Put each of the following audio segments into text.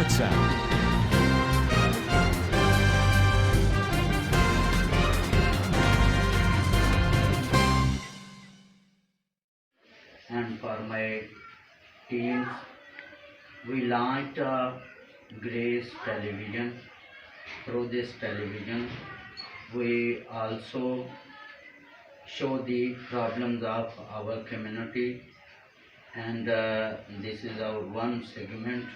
WhatsApp. And for my teams, we launched Grace Television. Through this television, we also show the problems of our community, and this is our one segment.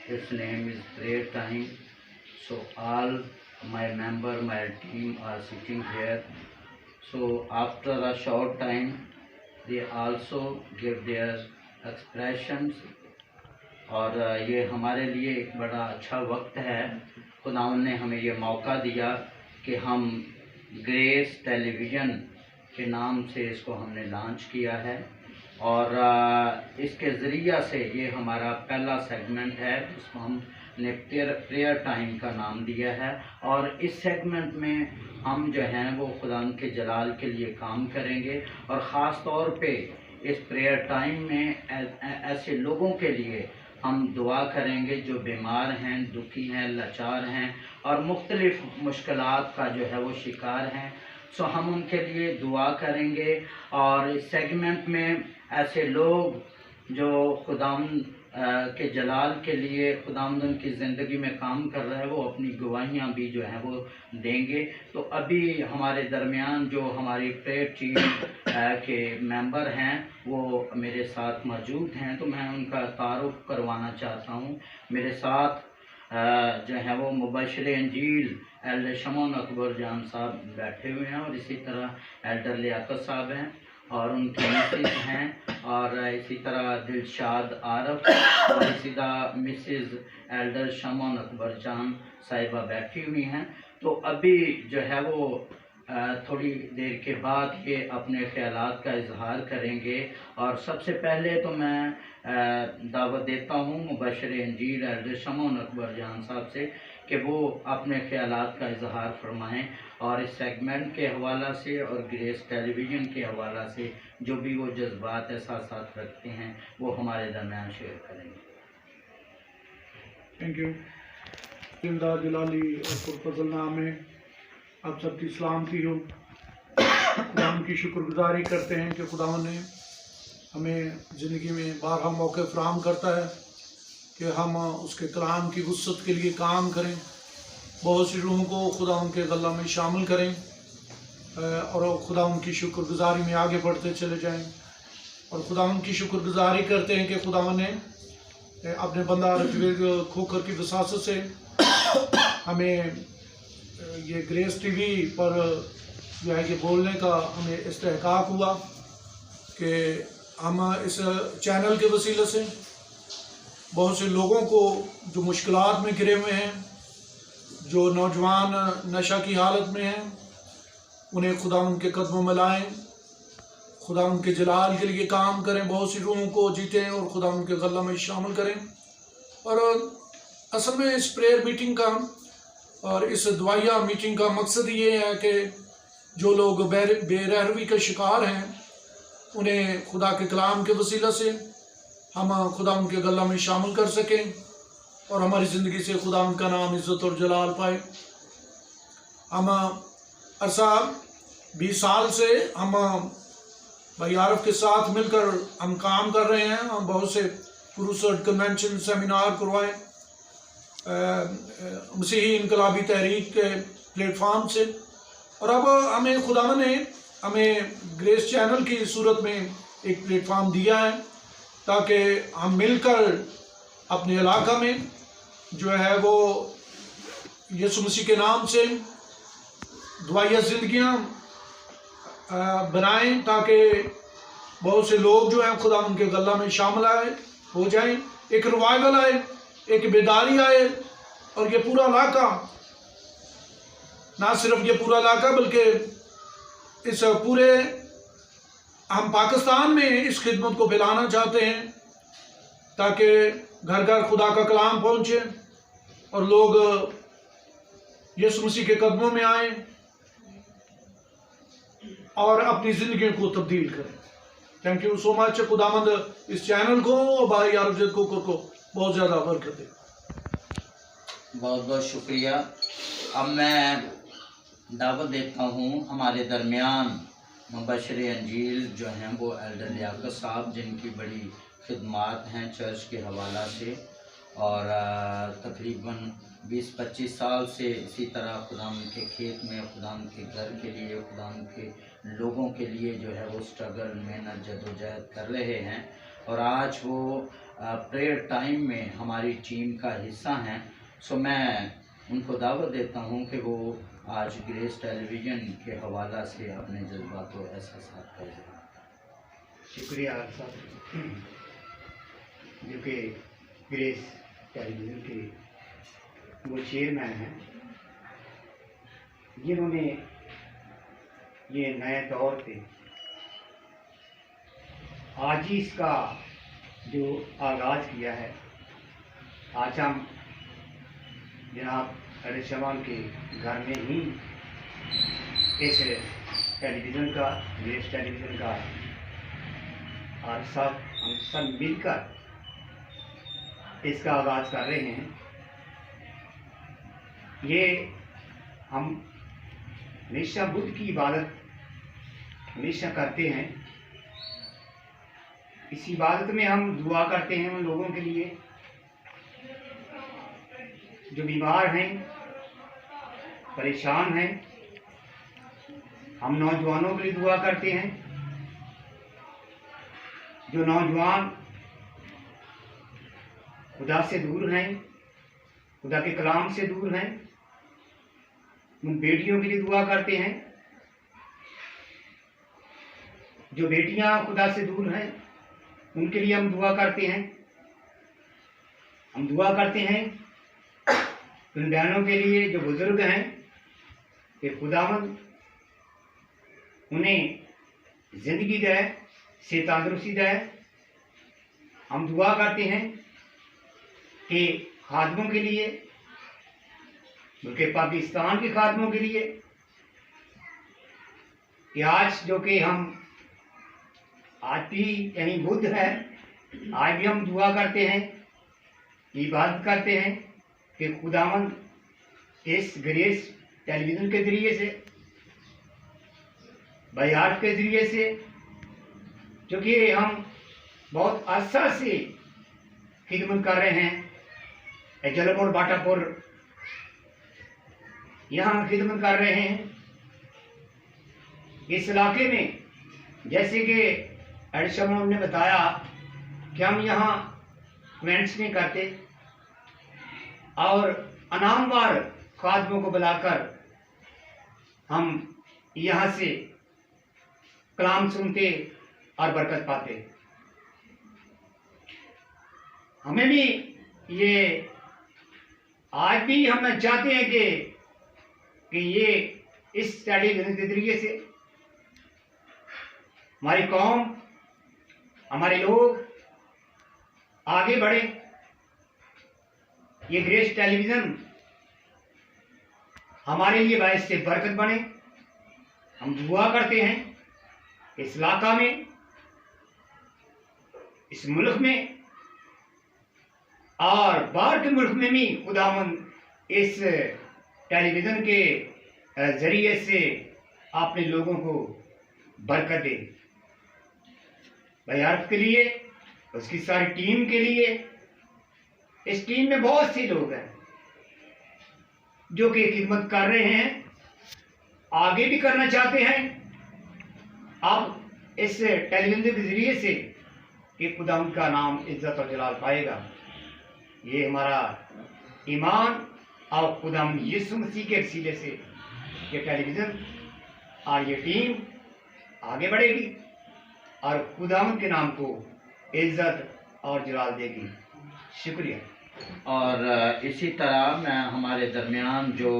Its name is prayer time. So all my member, my team are sitting here. So after a short time, they also give their expressions. और ये हमारे लिए एक बड़ा अच्छा वक्त है। खुदावंद ने हमें ये मौका दिया कि हम ग्रेस टेलीविज़न के नाम से इसको हमने लॉन्च किया है, और इसके ज़रिया से ये हमारा पहला सेगमेंट है जिसको हमने प्रेयर टाइम का नाम दिया है। और इस सेगमेंट में हम जो हैं वो खुदावंद के जलाल के लिए काम करेंगे, और ख़ास तौर पे इस प्रेयर टाइम में ऐसे लोगों के लिए हम दुआ करेंगे जो बीमार हैं, दुखी हैं, लाचार हैं और मुख्तलिफ़ मुश्किलात का जो है वो शिकार हैं। सो हम उनके लिए दुआ करेंगे। और इस सेगमेंट में ऐसे लोग जो खुदावंद के जलाल के लिए खुदावंद उनकी ज़िंदगी में काम कर रहा है, वो अपनी गवाहियाँ भी जो हैं वो देंगे। तो अभी हमारे दरमियान जो हमारी प्रेयर टीम के मेंबर हैं वो मेरे साथ मौजूद हैं, तो मैं उनका तारुफ करवाना चाहता हूँ। मेरे साथ जो है वो मुबश्शिर इंजील एल्डर शमोन अकबर जान साहब बैठे हुए हैं, और इसी तरह एल्डर लियाकत साहब हैं और उनकी मिसेज हैं, और इसी तरह दिलशाद आरफ, और इसी तरह मिसेज एल्डर शमोन अकबर जान साहिबा बैठी हुई हैं। तो अभी जो है वो थोड़ी देर के बाद ये अपने ख्यालात का इजहार करेंगे। और सबसे पहले तो मैं दावत देता हूँ मुबश्शिर इंजील एल्डर शमोन अकबर जान साहब से कि वो अपने ख्यालात का इजहार फरमाएँ, और इस सेगमेंट के हवाला से और ग्रेस टेलीविज़न के हवाला से जो भी वो जज्बात एहसासात रखते हैं वो हमारे दरमियान शेयर करेंगे। Thank you. जिंदा जलाली और पुरफज़ल नाम है, आप सबकी सलामती हो। खुदावंद की शुक्रगुजारी करते हैं कि खुदावंद ने हमें ज़िंदगी में बारहा मौके फराहम करता है कि हम उसके कलाम की वुसअत के लिए काम करें, बहुत सी रूहों को खुदावंद के गल्ला में शामिल करें और खुदावंद की शुक्रगुजारी में आगे बढ़ते चले जाएं। और खुदावंद की शुक्रगुजारी करते हैं कि खुदावंद ने अपने बंदा रजवेद खोखर की वसासत से हमें ये ग्रेस टीवी पर जो है कि बोलने का हमें इस्तेहकाक हुआ कि हम इस चैनल के वसीले से बहुत से लोगों को जो मुश्किलात में घिरे हुए हैं, जो नौजवान नशा की हालत में हैं, उन्हें खुदावंद के कदमों में लाएं, खुदावंद के जलाल के लिए काम करें, बहुत सी रूहों को जीतें और खुदावंद के गल्ला में शामिल करें। और असल में इस प्रेयर मीटिंग का और इस दुआया मीटिंग का मकसद ये है कि जो लोग बेरहवी के शिकार हैं उन्हें खुदा के कलाम के वसीला से हम खुदावंद के गल्ला में शामिल कर सकें और हमारी ज़िंदगी से खुदावंद का नाम इज़्ज़त और जलाल पाए। हम अरसा 20 साल से हम भाई आरफ के साथ मिलकर हम काम कर रहे हैं। हम बहुत से क्रूसेड कन्वेंशन सेमिनार करवाए मसीही इनकलाबी तहरीक के प्लेटफार्म से, और अब हमें खुदावंद ने हमें ग्रेस चैनल की सूरत में एक प्लेटफार्म दिया है ताकि हम मिलकर अपने इलाका में जो है वो यीशु मसीह के नाम से दुआया ज़िंदगियाँ बनाएं, ताकि बहुत से लोग जो हैं खुदावंद के गल्ला में शामिल हो जाएं, एक रिवाइवल आए, एक बेदारी आए, और ये पूरा इलाका, ना सिर्फ ये पूरा इलाका बल्कि इस पूरे हम पाकिस्तान में इस खिदमत को फैलाना चाहते हैं ताकि घर घर खुदा का कलाम पहुँचे और लोग यीशु मसीह के कदमों में आए और अपनी ज़िंदगी को तब्दील करें। Thank you so much. खुदावंद इस चैनल को और भाई आरफ को बहुत ज़्यादा बरकत दे। बहुत बहुत शुक्रिया। अब मैं दावत देता हूँ हमारे दरमियान मुबशर अंजील जो हैं वो एल्डर लियाकत साहब, जिनकी बड़ी खिदमात हैं चर्च के हवाला से, और तकरीबन 20-25 साल से इसी तरह खुदाम के खेत में, खुदाम के घर के लिए, खुदाम के लोगों के लिए जो है वो स्ट्रगल, मेहनत, जदोजहद कर रहे हैं। और आज वो प्रेयर टाइम में हमारी टीम का हिस्सा हैं। सो मैं उनको दावत देता हूँ कि वो आज ग्रेस टेलीविज़न के हवाला से अपने जज्बात और एहसासात करें। शुक्रिया साहब, जो कि ग्रेस टेलीविज़न के वो चेयरमैन हैं, जिन्होंने ये नए दौर पे आज ही इसका जो आगाज़ किया है। आज हम जनाब अरिशमान के घर में ही इस टेलीविज़न का, ग्रेस टेलीविज़न का, और हम सब मिलकर इसका आगाज़ कर रहे हैं। ये हम हमेशा बुद्ध की इबादत हमेशा करते हैं। इस इबादत में हम दुआ करते हैं उन लोगों के लिए जो बीमार हैं, परेशान हैं। हम नौजवानों के लिए दुआ करते हैं, जो नौजवान खुदा से दूर हैं, खुदा के कलाम से दूर हैं। उन बेटियों के लिए दुआ करते हैं, जो बेटियां खुदा से दूर हैं, उनके लिए हम दुआ करते हैं। हम दुआ करते हैं उन बहनों के लिए जो बुजुर्ग हैं, कि खुदावंद उन्हें ज़िंदगी दे, से तंदुरुस्ती दे। हम दुआ करते हैं कि खादमों के लिए, बल्कि पाकिस्तान के खादमों के लिए, कि आज जो कि हम आज भी कहीं बुद्ध है, आज भी हम दुआ करते हैं, इबादत करते हैं कि खुदावंद इस ग्रेस टेलीविज़न के ज़रिए से, बयात के ज़रिए से, जो कि हम बहुत अरसा से खिदमत कर रहे हैं, जलपुर बाटापुर यहाँ खिदमत कर रहे हैं। इस इलाके में जैसे कि एडशम ने बताया कि हम यहाँ इवेंट्स नहीं करते और अनामवार खादमों को बुलाकर हम यहाँ से कलाम सुनते और बरकत पाते। हमें भी ये आज भी हम चाहते हैं कि ये इस टेलीविज़न के जरिए से हमारी कौम, हमारे लोग आगे बढ़े। ये ग्रेस टेलीविज़न हमारे लिए बायस से बरकत बने। हम दुआ करते हैं इस इलाका में, इस मुल्क में और बाहर के मुल्क में भी खुदावंद इस टेलीविज़न के ज़रिए से अपने लोगों को बरकत दे। बयारफ के लिए, उसकी सारी टीम के लिए, इस टीम में बहुत से लोग हैं जो कि खिदमत कर रहे हैं, आगे भी करना चाहते हैं। अब इस टेलीविज़न के ज़रिए से कि खुदावंद का नाम इज्जत और जलाल पाएगा। ये हमारा ईमान और खुदावंद यीशु मसीह के वसीले से ये टेलीविज़न और ये टीम आगे बढ़ेगी और खुदावंद के नाम को इज्जत और जलाल देगी। शुक्रिया। और इसी तरह मैं हमारे दरमियान जो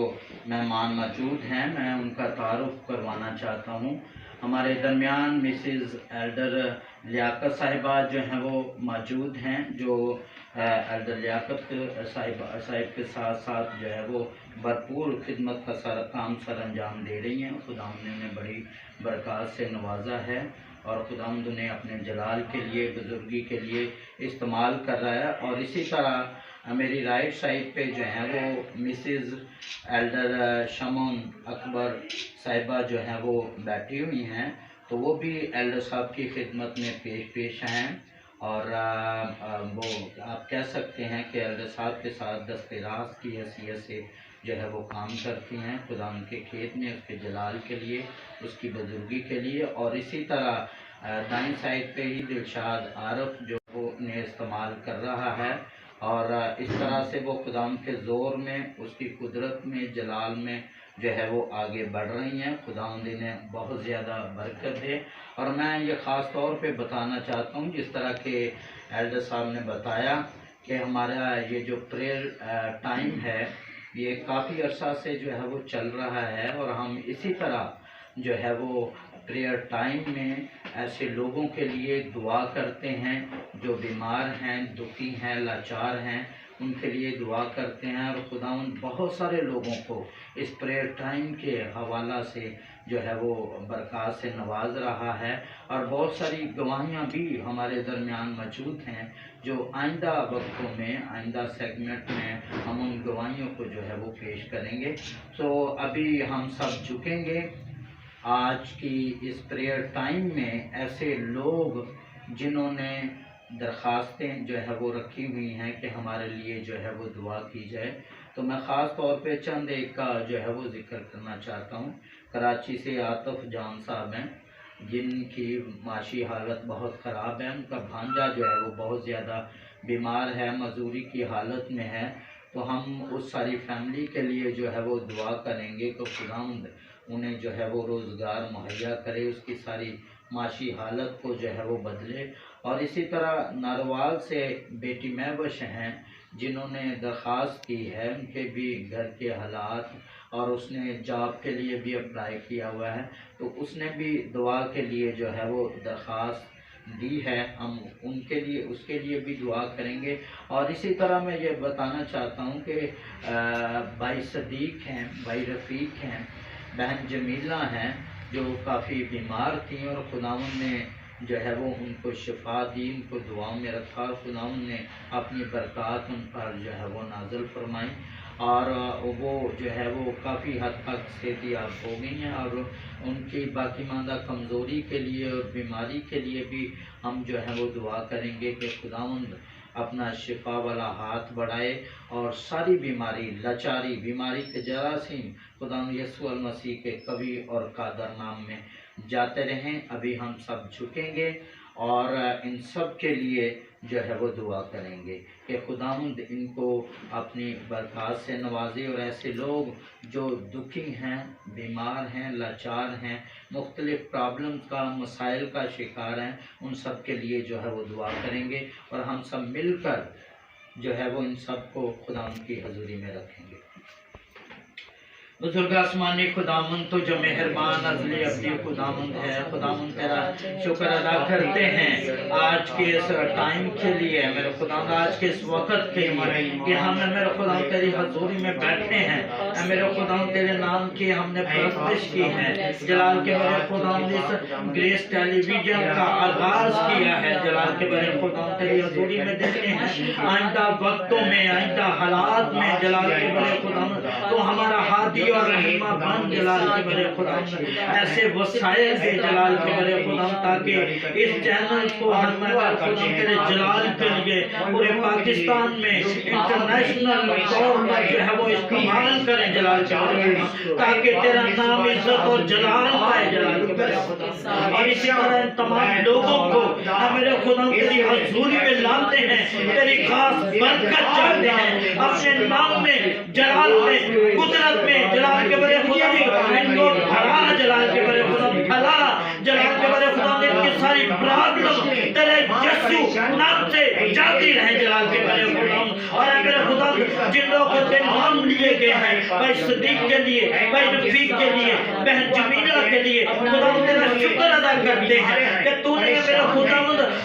मेहमान मौजूद हैं, मैं उनका तारुफ करवाना चाहता हूँ। हमारे दरमियान मिसेस एल्डर लियाकत साहिबा जो हैं वो मौजूद हैं, जो एल्डर लियाकत साहिब के साथ साथ जो है वो भरपूर खिदमत का काम सर अंजाम दे रही हैं। खुदा ने उन्हें बड़ी बरकत से नवाजा है और खुदावंद उन्हें अपने जलाल के लिए, बुजुर्गी के लिए इस्तेमाल कर रहा है। और इसी तरह मेरी राइट साइड पे जो है वो मिसेस एल्डर शमोन अकबर साहिबा जो हैं वो बैठी हुई हैं, तो वो भी एल्डर साहब की खिदमत में पेश हैं। और वो आप कह सकते हैं कि एल्डर साहब के साथ दस्तराज की हैसियत से जो है वो काम करती हैं खुदा उनके खेत में, उसके जलाल के लिए, उसकी बुजुर्गी के लिए। और इसी तरह दाईं साइड पे ही दिलशाद आरफ जो वो उन्हें इस्तेमाल कर रहा है। और इस तरह से वो खुदा के ज़ोर में, उसकी कुदरत में, जलाल में जो है वो आगे बढ़ रही हैं। खुदावंद इन्हें बहुत ज़्यादा बरकत दे। और मैं ये ख़ास तौर पे बताना चाहता हूँ, जिस तरह के एल्डर साहब ने बताया कि हमारा ये जो प्रेयर टाइम है ये काफ़ी अरसा से जो है वो चल रहा है। और हम इसी तरह जो है वो प्रेयर टाइम में ऐसे लोगों के लिए दुआ करते हैं जो बीमार हैं, दुखी हैं, लाचार हैं, उनके लिए दुआ करते हैं। और खुदावंद बहुत सारे लोगों को इस प्रेयर टाइम के हवाला से जो है वो बरक़ात से नवाज रहा है। और बहुत सारी गवाहियाँ भी हमारे दरमियान मौजूद हैं जो आइंदा वक्तों में, आइंदा सेगमेंट में हम उन गवाहियों को जो है वो पेश करेंगे। तो अभी हम सब झुकेंगे आज की इस प्रेयर टाइम में। ऐसे लोग जिन्होंने दरख्वास्तें जो है वो रखी हुई हैं कि हमारे लिए जो है वो दुआ की जाए, तो मैं ख़ास तौर पे चंद एक का जो है वो जिक्र करना चाहता हूँ। कराची से आतिफ जान साहब हैं जिनकी माशी हालत बहुत ख़राब है। उनका भांजा जो है वो बहुत ज़्यादा बीमार है, मजदूरी की हालत में है। तो हम उस सारी फैमिली के लिए जो है वो दुआ करेंगे कि खुदावंद उन्हें जो है वो रोज़गार मुहैया करे, उसकी सारी माशी हालत को जो है वो बदले। और इसी तरह नारवाल से बेटी महबश हैं जिन्होंने दरख्वास्त की है, उनके भी घर के हालात, और उसने जॉब के लिए भी अप्लाई किया हुआ है, तो उसने भी दुआ के लिए जो है वो दरख्वास्त दी है। हम उनके लिए, उसके लिए भी दुआ करेंगे। और इसी तरह मैं ये बताना चाहता हूँ कि भाई सदीक हैं, भाई रफ़ीक हैं, बहन जमीला हैं जो काफ़ी बीमार थी और खुदावंद ने जो है वो उनको शिफा दी, उनको दुआओं में रखा। खुदावंद ने अपनी बरक़ात उन पर जो है वो नाज़िल फरमाई और वो जो है वो काफ़ी हद तक सेहतियाब हो गई हैं। और उनकी बाकी मांदा कमज़ोरी के लिए और बीमारी के लिए भी हम जो है वो दुआ करेंगे कि खुदावंद अपना शिफा वाला हाथ बढ़ाए और सारी बीमारी, लाचारी, बीमारी के जरासीम खुदावंद यीशु मसीह के कवी और कादर नाम में जाते रहें। अभी हम सब झुकेंगे और इन सब के लिए जो है वो दुआ करेंगे कि खुदावंद इनको अपनी बरक़ात से नवाजे। और ऐसे लोग जो दुखी हैं, बीमार हैं, लाचार हैं, मुख्तलिफ़ प्रॉब्लम का, मसाइल का शिकार हैं, उन सब के लिए जो है वो दुआ करेंगे। और हम सब मिलकर जो है वो इन सब को खुदावंद की हजूरी में रखेंगे। बुजुर्ग आसमानी खुदावंद तो जो मेहरबान अज़ली अब्दी खुदावंद है, खुदावंद तेरा शुक्र अदा करते हैं आज के इस टाइम के लिए, मेरे खुदावंद आज के इस वक्त के लिए कि हमने मेरे खुदावंद तेरी हजूरी में बैठे हैं। मेरे खुदावंद तेरे नाम की हमने परस्तिश की है। जलाल के मेरे खुदावंद इस ग्रेस टेलीविजन का आगाज किया है। जलाल के मेरे खुदावंद तेरी हजूरी में देखते हैं आइंदा वक्तों में, आइंदा हालात में जलाल के मेरे खुदावंद तो हमारा हाथी और रहमा बन जलाल के बड़े खुदावंद ऐसे वसाइल दे जलाल के बड़े खुदावंद ताकि इस चैनल को हम खुदावंद तेरे जलाल के लिए पूरे पाकिस्तान में इंटरनेशनल तौर पर जो है वो इस्तेमाल करें जलाल के बड़े खुदावंद, ताकि तेरा नाम इज्जत और जलाल पाए जलाल के बड़े खुदावंद। और इसी तरह तमाम लोगों को मेरे खुदावंद तेरी हजूरी में लाते हैं, तेरी खास बरकत चाहते हैं, अपने नाम में, जलाल में, कुदरत में जलाल के बड़े खुदा इनको भरा, जलाल के बड़े खुदा भला, जलाल के बड़े खुदा इनकी सारी प्रॉब्लम तेरे यीशु नाम से जाती रहे जलाल के बड़े खुदा। और मेरे खुदा जिन लोगों के नाम लिए गए हैं, भाई सदीक के लिए, भाई रफीक के लिए, बहन जमीला के लिए खुदा तेरा शुक्र अदा करते हैं कि तूने मेरे खुदा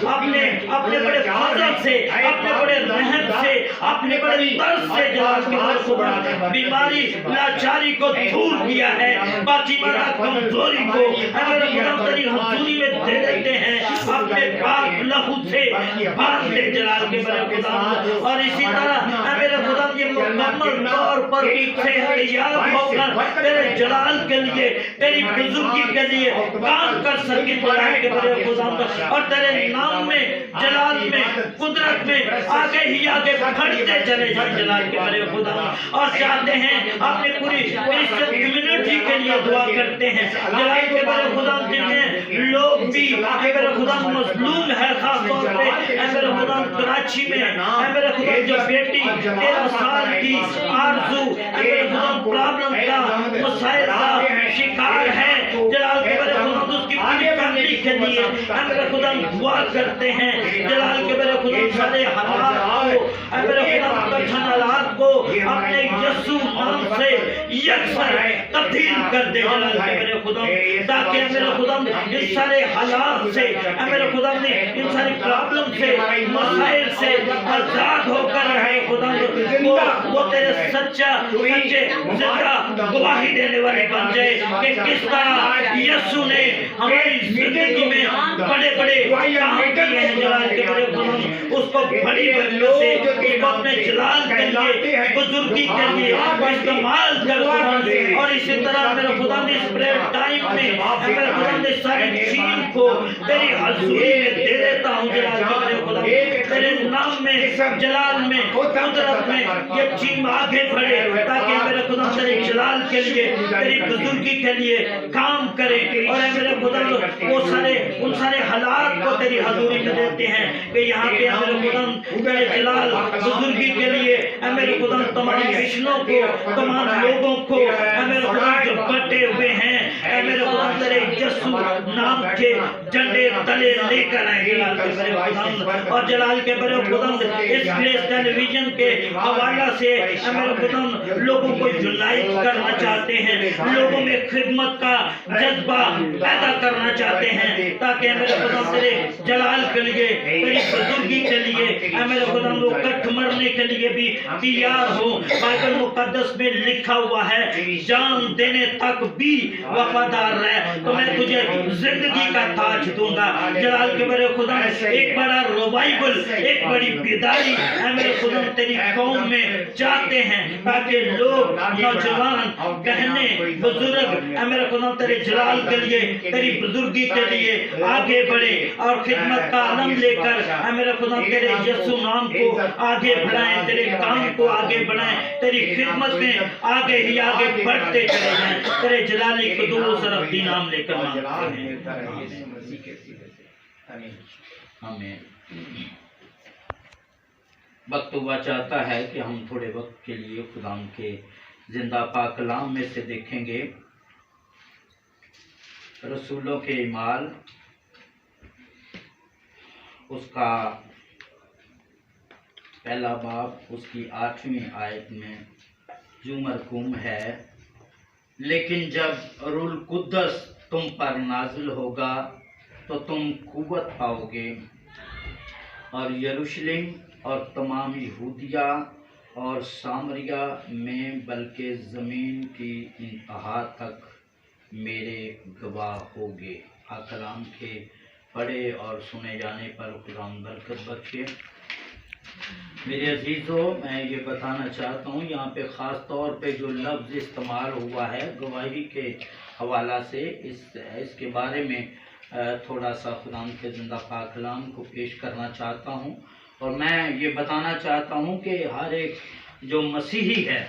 अपने बड़े फजल से, अपने बड़े रहम से, अपने अपने बड़े दर्द से जलाल के खुदा बीमारी लाचारी को दूर किया है, बाकी मर्दा कमजोरी को मेरे खुदा तेरी हुजूरी में दे देते हैं, अपने पाक लहू से बांध दे जलाल के बड़े खुदा। और इसी तरह मेरे खुदा ये मुकम्मल तौर पर सेहतयाब होकर तेरे जलाल के लिए, तेरी बुजुर्गी के लिए काम कर सके जलाल के बड़े खुदा, और तेरे नाम में, जलाल में, कुदरत में आगे ही आगे बढ़ते चले जाए जलाल के बड़े खुदा। और चाहते हैं अपनी पूरी क्रिश्चियन कम्युनिटी के लिए दुआ करते हैं जलाल के बड़े खुदा, जिन्हें लोग भी मेरे खुदा मजलूम है, खास तौर पे मेरे खुदा कराची में मेरे खुदा जो बेटी 13 साल की आरज़ू मेरे खुदा प्रॉब्लम का, मसाइल का शिकार है जलाल के बड़े खुदा, उसकी पूरी फैमिली के लिए मेरे खुदा दुआ करते हैं जलाल के बड़े खुदा। सारे हालात को मेरे खुदा कठिन हालात को अपने यीशु नाम से यकसर तब्दील कर दे जलाल के बड़े खुदा, ताकि मेरे खुदा इस सारे हालात से मेरे खुदा ने इन सारी प्रॉब्लम से, मसाइल से आजाद होकर रहे खुदा, वो तेरे सच्चे जिंदा गवाही देने वाले बन जाए कि किस तरह यीशु ने हमारी जिंदगी में बड़े बड़े काम किए हैं जलाल के बड़े खुदा, उसको बड़ी बरकत से, उसको अपने जलाल के लिए, बुजुर्गी के लिए इस्तेमाल कर। और इसी तरह मेरे खुदा ने इस प्रेयर टाइम में मेरे खुदा ने सारी चीज को तेरी हजूरी में दे देता हूँ जलाल के बड़े खुदा, तेरे नाम में, जलाल में, कुदरत में ये चीज आगे बढ़े, ताकि मेरे खुदा तेरे जलाल के लिए, तेरी बुजुर्गी के लिए काम करे। और मेरे खुदा वो सारे उन सारे हालात को तेरी हजूरी में देते हैं कि यहाँ पे मेरे खुदा तेरे जलाल बुजुर्गी के लिए मेरे खुदा तमाम मिशनों को, तमाम लोगों को मेरे खुदा जो बटे हुए हैं मेरे खुदा तेरे यीशु नाम के झंडे तले लेकर आए जलाल के बड़े खुदा। और जलाल के बड़े खुदा इस ग्रेस टेलीविजन के हवाला से मेरे खुदा लोगों को यूनाइट करना चाहते हैं, लोगों में खिदमत का जज्बा पैदा करना चाहते हैं, ताकि मेरे खुदा तेरे जलाल के लिए, तेरी बुजुर्गी के लिए मेरे खुदा लोग कट मरने के लिए भी तैयार हो। बाइबल मुकद्दस में लिखा हुआ है जान देने तक भी वफादार रहे तो मैं तुझे जिंदगी का ताज दूंगा जलाल के बड़े खुदा। एक बड़ा रिवाइवल, एक बड़ी बेदारी मेरे खुदा तेरी कौम में चाहते हैं, ताकि लोग, नौजवान, बहने, बुजुर्ग मेरे खुदा तेरे जलाल के लिए, तेरी बुजुर्गी के लिए आगे बढ़े और खिदमत का आलम लेकर मेरे खुदा तेरे यीशु नाम को आगे बढ़ाएं, तेरे काम को आगे बढ़ाएं, तेरी खिदमत में आगे ही आगे बढ़ते चले जाएं। तेरे जलाली कुदूस रब्बी नाम लेकर मांगते हैं, हमें वक्त हुआ चाहता है कि हम थोड़े वक्त के लिए खुदाम के जिंदा पाक कलाम में से देखेंगे रसूलों के ईमाल, उसका पहला बाब, उसकी 8वीं आयत में यूं मरकूम है, लेकिन जब रूल कुद्दस तुम पर नाजिल होगा तो तुम कुव्वत पाओगे और यरूशलेम और तमाम यहूदिया और सामरिया में बल्कि ज़मीन की इंतहा तक मेरे गवाह होगे। कलाम के पढ़े और सुने जाने पर खुदा बरकत बख्शे। मेरे अजीज़ों, मैं ये बताना चाहता हूँ यहाँ पे ख़ास तौर पे जो लफ्ज़ इस्तेमाल हुआ है गवाही के हवाला से, इसके बारे में थोड़ा सा खुदा के ज़िंदा पाक कलाम को पेश करना चाहता हूँ। और मैं ये बताना चाहता हूँ कि हर एक जो मसीही है,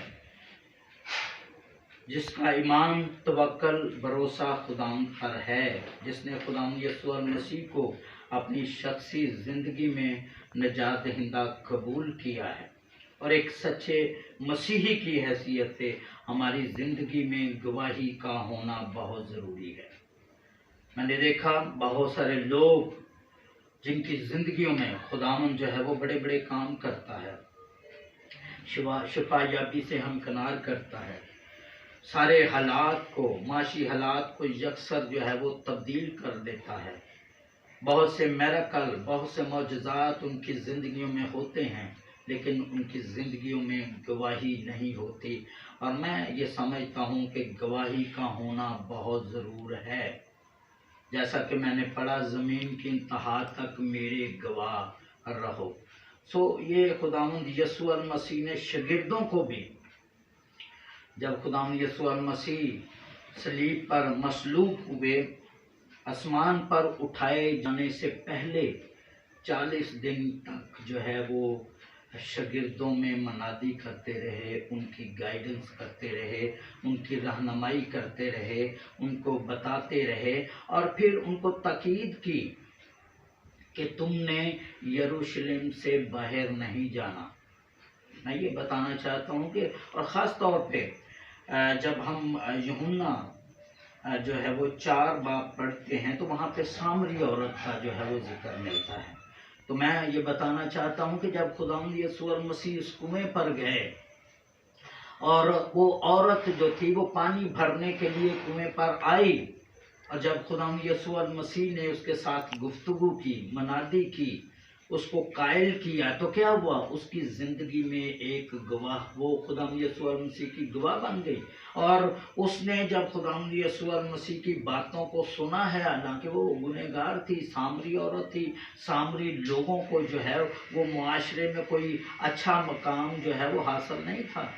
जिसका ईमान तवक्कल भरोसा खुदाम पर है, जिसने खुदाम यीशु मसीह को अपनी शख्सी ज़िंदगी में निजात दहिंदा कबूल किया है और एक सच्चे मसीही की हैसियत से हमारी ज़िंदगी में गवाही का होना बहुत ज़रूरी है। मैंने देखा बहुत सारे लोग जिनकी ज़िंदगियों में खुदावन जो है वो बड़े बड़े काम करता है, शिफायाबी से हमकनार करता है, सारे हालात को, माशी हालात को यकसर जो है वो तब्दील कर देता है। बहुत से मिरेकल, बहुत से मौजज़ात उनकी ज़िंदगियों में होते हैं, लेकिन उनकी ज़िंदगियों में गवाही नहीं होती। और मैं ये समझता हूँ कि गवाही का होना बहुत ज़रूर है। जैसा कि मैंने पढ़ा, ज़मीन की इंतहा तक मेरे गवाह रहो। ये खुदावंद यीशु मसीह ने शागिर्दों को भी, जब खुदावंद यीशु मसीह सलीब पर मसलूब हुए, आसमान पर उठाए जाने से पहले 40 दिन तक जो है वो शागिर्दों में मनादी करते रहे, उनकी गाइडेंस करते रहे, उनकी रहनुमाई करते रहे, उनको बताते रहे और फिर उनको ताकीद की कि तुमने यरूशलेम से बाहर नहीं जाना। मैं ये बताना चाहता हूँ कि और ख़ास तौर पे जब हम यूहन्ना जो है वो 4 बाब पढ़ते हैं तो वहाँ पे सामरी औरत का जो है वो जिक्र मिलता है। तो मैं ये बताना चाहता हूँ कि जब खुदावंद यीशु मसीह उस कुएं पर गए और वो औरत जो थी वो पानी भरने के लिए कुएं पर आई, और जब खुदावंद यीशु मसीह ने उसके साथ गुफ्तगू की, मनादी की, उसको कायल किया, तो क्या हुआ, उसकी ज़िंदगी में एक गवाह, वो खुदावंद यीशु मसीह की गवाह बन गई। और उसने जब खुदावंद यीशु मसीह की बातों को सुना है, हालांकि वो गुनहगार थी, सामरी औरत थी, सामरी लोगों को जो है वो मुआशरे में कोई अच्छा मकाम जो है वो हासिल नहीं था,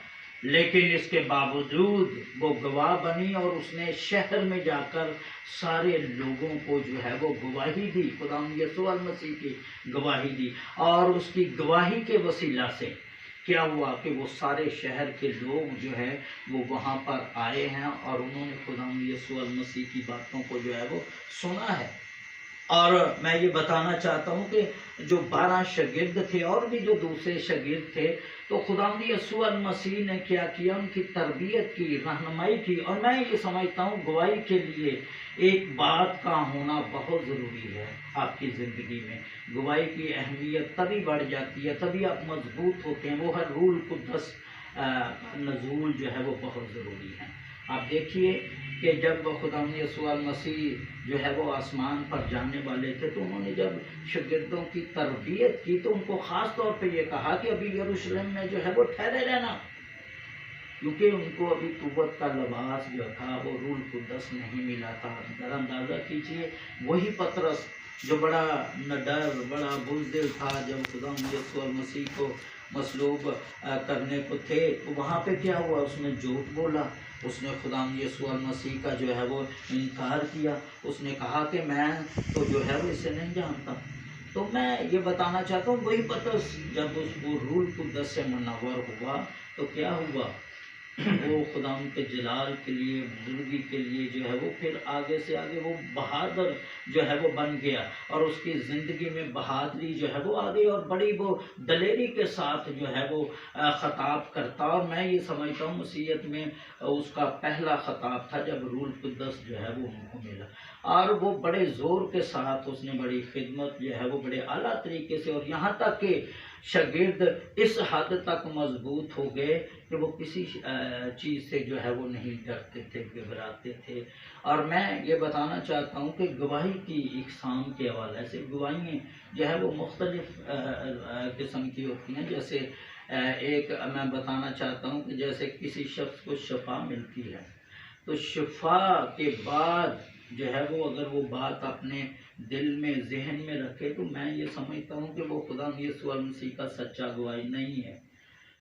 लेकिन इसके बावजूद वो गवाह बनी और उसने शहर में जाकर सारे लोगों को जो है वो गवाही दी, खुदावंद यीशु मसीह की गवाही दी। और उसकी गवाही के वसीला से क्या हुआ कि वो सारे शहर के लोग जो है वो वहाँ पर आए हैं और उन्होंने खुदावंद यीशु मसीह की बातों को जो है वो सुना है। और मैं ये बताना चाहता हूँ कि जो 12 शागिर्द थे और भी जो दूसरे शागिर्द थे, तो खुदावंद यीशु मसीह ने क्या किया, उनकी तरबियत की, रहनुमाई की। और मैं ये समझता हूँ गवाही के लिए एक बात का होना बहुत ज़रूरी है। आपकी ज़िंदगी में गवाही की अहमियत तभी बढ़ जाती है, तभी आप मजबूत होते हैं। वो हर रूल कुद्दस नज़ूल जो है वो बहुत ज़रूरी है। आप देखिए कि जब खुदावंद यीशु मसीह जो है वो आसमान पर जाने वाले थे, तो उन्होंने जब शागिर्दों की तरबियत की तो उनको ख़ास तौर पे ये कहा कि अभी यरूशलेम में जो है वो ठहरे रहना, क्योंकि उनको अभी कुव्वत का लिबास जो था वो रूल कुद्दस नहीं मिला था। ज़रा अंदाज़ा कीजिए, वही पतरस जो बड़ा नडर, बड़ा बुज़दिल था, जब खुदावंद यीशु मसीह को मसलूब करने को थे, तो वहाँ पे क्या हुआ, उसने झूठ बोला, उसने खुदावंद यीशु मसीह का जो है वो इनकार किया। उसने कहा कि मैं तो जो है वो इसे नहीं जानता। तो मैं ये बताना चाहता हूँ, वही पतरस जब वो रूल कुद्दस से मुनव्वर हुआ तो क्या हुआ, वो खुदावंद के जलाल के लिए, बुजुर्गी के लिए जो है वो फिर आगे से आगे वो बहादुर जो है वो बन गया और उसकी ज़िंदगी में बहादुरी जो है वो आ गई और बड़ी वो दलेरी के साथ जो है वो ख़ताब करता। और मैं ये समझता हूँ मसीहत में उसका पहला ख़ताब था जब रूल कुद्दस जो है वो उनको मिला, और वो बड़े ज़ोर के साथ उसने बड़ी खिदमत जो है वो बड़े आला तरीके से, और यहाँ तक कि शागिर्द इस हद तक मजबूत हो गए कि वो किसी चीज़ से जो है वो नहीं डरते थे, घबराते थे। और मैं ये बताना चाहता हूँ कि गवाही की इकसाम के हवाले से गवाहियाँ जो है वो मुख्तलिफ़ किस्म की होती हैं। जैसे एक मैं बताना चाहता हूँ कि जैसे किसी शख्स को शफा मिलती है, तो शफा के बाद जो है वो अगर वो बात अपने दिल में, जहन में रखे, तो मैं ये समझता हूँ कि वो खुदा यीशु मसीह का सच्चा गवाही नहीं है।